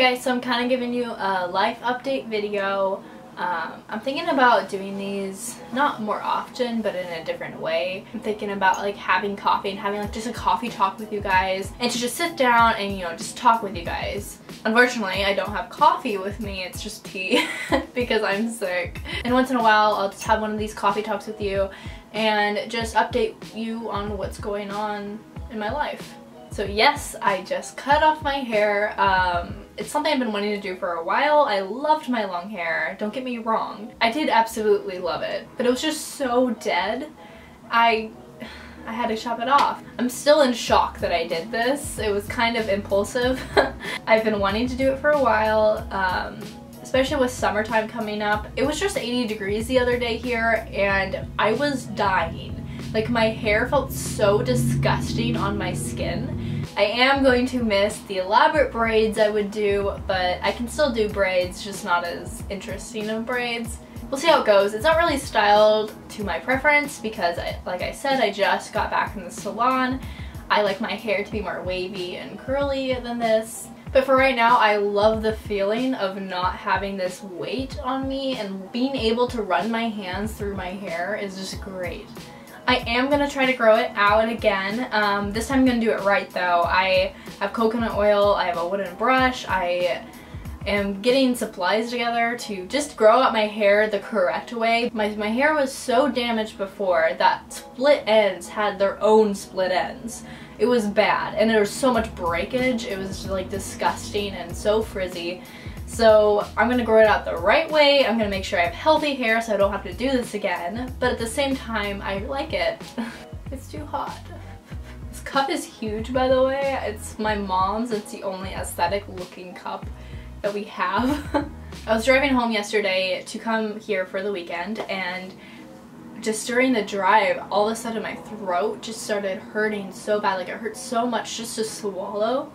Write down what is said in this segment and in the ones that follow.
guys, so I'm kind of giving you a life update video. I'm thinking about doing these not more often, but in a different way. I'm thinking about like having coffee and having like just a coffee talk with you guys, and to just sit down and, you know, just talk with you guys. Unfortunately, I don't have coffee with me, it's just tea because I'm sick. And once in a while, I'll just have one of these coffee talks with you and just update you on what's going on in my life. So yes, I just cut off my hair. It's something I've been wanting to do for a while. I loved my long hair, don't get me wrong. I did absolutely love it, but it was just so dead. I had to chop it off. I'm still in shock that I did this. It was kind of impulsive. I've been wanting to do it for a while, especially with summertime coming up. It was just 80 degrees the other day here and I was dying. Like, my hair felt so disgusting on my skin. I am going to miss the elaborate braids I would do, but I can still do braids, just not as interesting of braids. We'll see how it goes. It's not really styled to my preference because, like I said, I just got back from the salon. I like my hair to be more wavy and curly than this. But for right now, I love the feeling of not having this weight on me, and being able to run my hands through my hair is just great. I am going to try to grow it out again. This time I'm going to do it right though. I have coconut oil, I have a wooden brush, I am getting supplies together to just grow out my hair the correct way. My hair was so damaged before that split ends had their own split ends. It was bad and there was so much breakage. It was just like disgusting and so frizzy. So I'm going to grow it out the right way. I'm going to make sure I have healthy hair so I don't have to do this again. But at the same time, I like it. It's too hot. This cup is huge, by the way. It's my mom's. It's the only aesthetic looking cup that we have. I was driving home yesterday to come here for the weekend, and just during the drive, all of a sudden my throat just started hurting so bad. Like, it hurt so much just to swallow.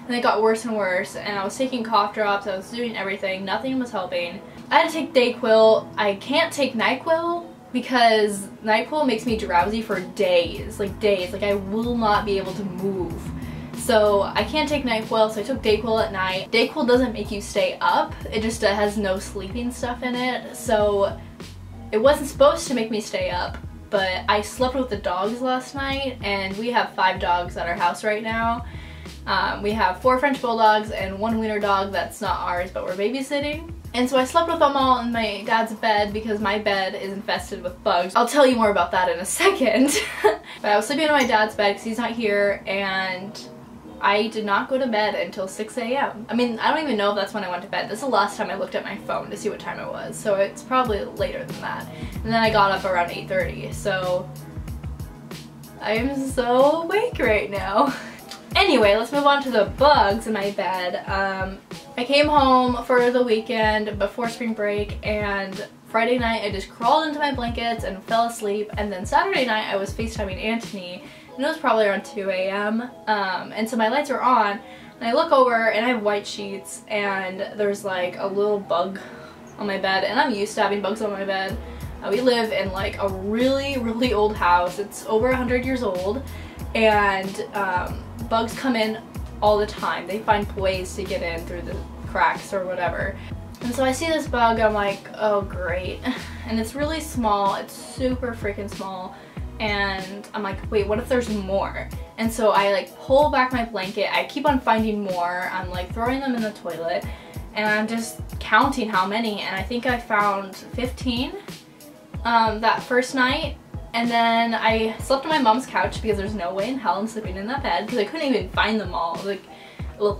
And it got worse and worse, and I was taking cough drops, I was doing everything, nothing was helping. I had to take Dayquil. I can't take NyQuil because NyQuil makes me drowsy for days, like I will not be able to move. So I can't take NyQuil, so I took Dayquil at night. Dayquil doesn't make you stay up, it just has no sleeping stuff in it, so it wasn't supposed to make me stay up. But I slept with the dogs last night, and we have 5 dogs at our house right now. We have 4 French bulldogs and 1 wiener dog that's not ours, but we're babysitting. And so I slept with them all in my dad's bed because my bed is infested with bugs. I'll tell you more about that in a second. But I was sleeping in my dad's bed because he's not here, and I did not go to bed until 6 a.m. I mean, I don't even know if that's when I went to bed. This is the last time I looked at my phone to see what time it was, so it's probably later than that. And then I got up around 8:30, so I am so awake right now. Anyway, let's move on to the bugs in my bed. I came home for the weekend before spring break, and Friday night I just crawled into my blankets and fell asleep, and then Saturday night I was FaceTiming Anthony, and it was probably around 2 a.m. And so my lights were on, and I look over and I have white sheets, and there's like a little bug on my bed, and I'm used to having bugs on my bed. We live in like a really, really old house. It's over 100 years old, and bugs come in all the time. They find ways to get in through the cracks or whatever. And so I see this bug, I'm like, oh great. And it's really small, it's super freaking small. And I'm like, wait, what if there's more? And so I like pull back my blanket, I keep on finding more, I'm like throwing them in the toilet, and I'm just counting how many, and I think I found 15 that first night. And then I slept on my mom's couch because there's no way in hell I'm sleeping in that bed because I couldn't even find them all. Like, ugh.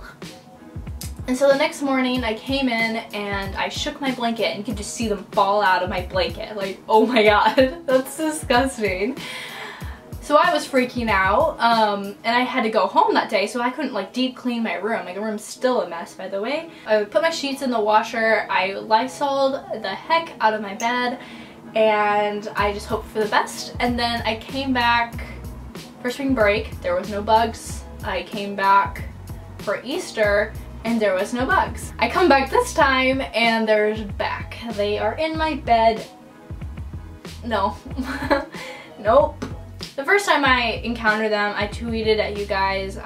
And so the next morning I came in and I shook my blanket, and you could just see them fall out of my blanket. Like, oh my god, that's disgusting. So I was freaking out, and I had to go home that day, so I couldn't like deep clean my room. Like, the room's still a mess, by the way. I put my sheets in the washer, I Lysoled the heck out of my bed, and I just hoped for the best. And then I came back for spring break, there was no bugs. I came back for Easter, and there was no bugs. I come back this time, and there's back. They are in my bed. No. Nope. The first time I encountered them, I tweeted at you guys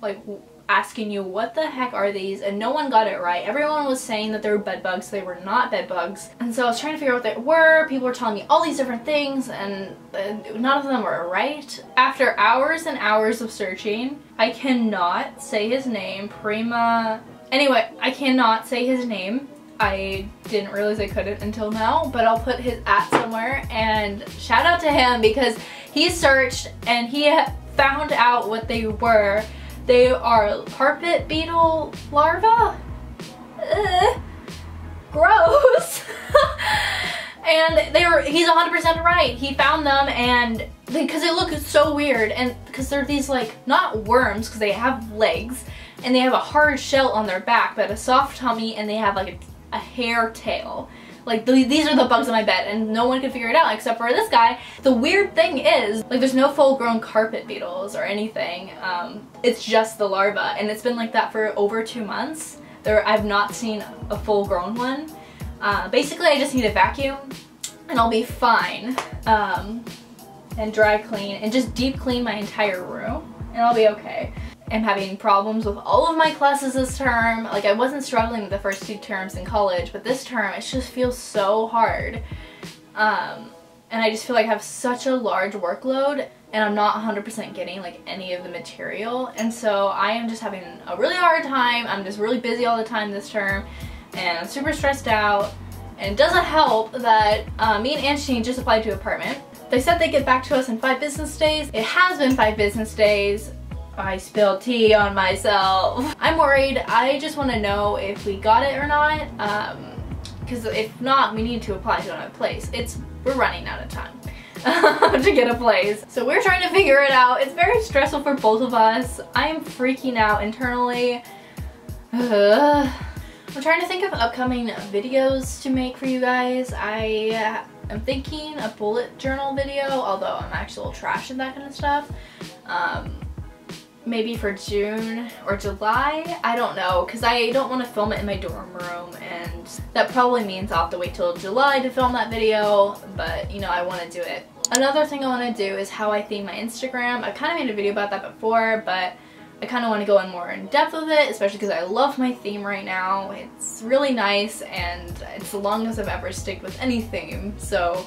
like asking you what the heck are these, and no one got it right. Everyone was saying that they were bed bugs. They were not bed bugs. And so I was trying to figure out what they were. People were telling me all these different things, and none of them were right. After hours and hours of searching, I cannot say his name. Anyway, I cannot say his name. I didn't realize I couldn't until now, but I'll put his @ somewhere, and shout out to him because he searched and he found out what they were. They are carpet beetle larvae. Gross. And he's 100% right. He found them, and because they look so weird, and because they're these like, not worms because they have legs and they have a hard shell on their back but a soft tummy, and they have like a hair tail. Like these are the bugs on my bed, and no one could figure it out except for this guy. The weird thing is, like, there's no full-grown carpet beetles or anything. It's just the larva, and it's been like that for over 2 months. I've not seen a full-grown one. Basically, I just need a vacuum, and I'll be fine. And dry clean, and just deep clean my entire room, and I'll be okay. I'm having problems with all of my classes this term. Like, I wasn't struggling with the first 2 terms in college, but this term it just feels so hard. And I just feel like I have such a large workload, and I'm not 100% getting like any of the material, and so I am just having a really hard time. I'm just really busy all the time this term, and I'm super stressed out. And it doesn't help that me and Anthony just applied to an apartment. They said they'd get back to us in 5 business days. It has been 5 business days. I spilled tea on myself. I'm worried. I just want to know if we got it or not. Because if not, we need to apply to another place. We're running out of time to get a place. So we're trying to figure it out. It's very stressful for both of us. I am freaking out internally. I'm trying to think of upcoming videos to make for you guys. I am thinking a bullet journal video, although I'm actual trash at that kind of stuff. Maybe for June or July, I don't know, because I don't want to film it in my dorm room, and that probably means I'll have to wait till July to film that video, but you know, I want to do it. Another thing I want to do is how I theme my Instagram. I kind of made a video about that before, but I kind of want to go in more in depth with it, especially because I love my theme right now. It's really nice, and it's the longest I've ever sticked with any theme, so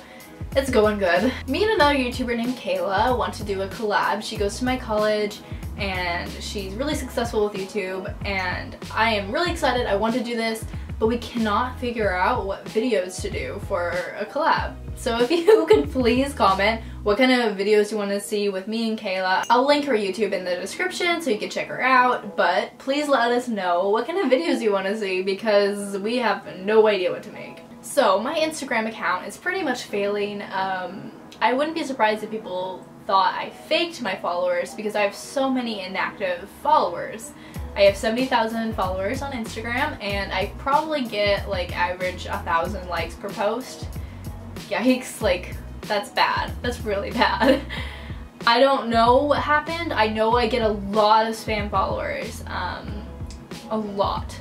it's going good. Me and another YouTuber named Kayla want to do a collab. She goes to my college, and she's really successful with YouTube, and I am really excited. I want to do this, but we cannot figure out what videos to do for a collab. So if you could please comment what kind of videos you want to see with me and Kayla. I'll link her YouTube in the description so you can check her out, but please let us know what kind of videos you want to see because we have no idea what to make. So my Instagram account is pretty much failing. I wouldn't be surprised if people thought I faked my followers because I have so many inactive followers. I have 70,000 followers on Instagram, and I probably get like average 1,000 likes per post. Yikes, like that's bad. That's really bad. I don't know what happened. I know I get a lot of spam followers, a lot.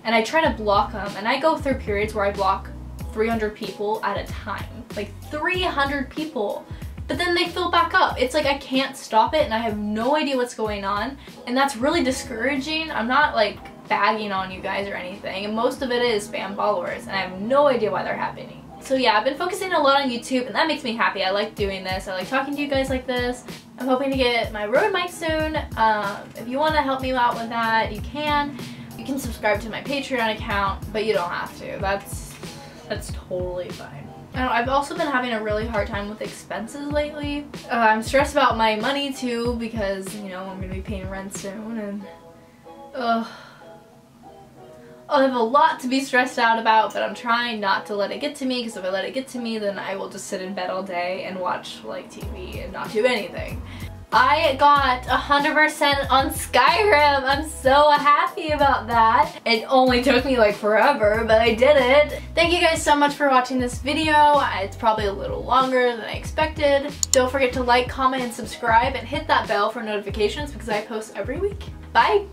And I try to block them, and I go through periods where I block 300 people at a time. Like 300 people. But then they fill back up. It's like I can't stop it, and I have no idea what's going on, and that's really discouraging. I'm not like bagging on you guys or anything, and most of it is spam followers, and I have no idea why they're happening. So yeah, I've been focusing a lot on YouTube, and that makes me happy. I like doing this. I like talking to you guys like this. I'm hoping to get my Rode mic soon. If you want to help me out with that, you can. You can subscribe to my Patreon account, but you don't have to. That's totally fine. I've also been having a really hard time with expenses lately. I'm stressed about my money too because, you know, I'm going to be paying rent soon, and I have a lot to be stressed out about, but I'm trying not to let it get to me, because if I let it get to me, then I will just sit in bed all day and watch like TV and not do anything. I got 100% on Skyrim. I'm so happy about that. It only took me like forever, but I did it. Thank you guys so much for watching this video. It's probably a little longer than I expected. Don't forget to like, comment, and subscribe, and hit that bell for notifications because I post every week. Bye!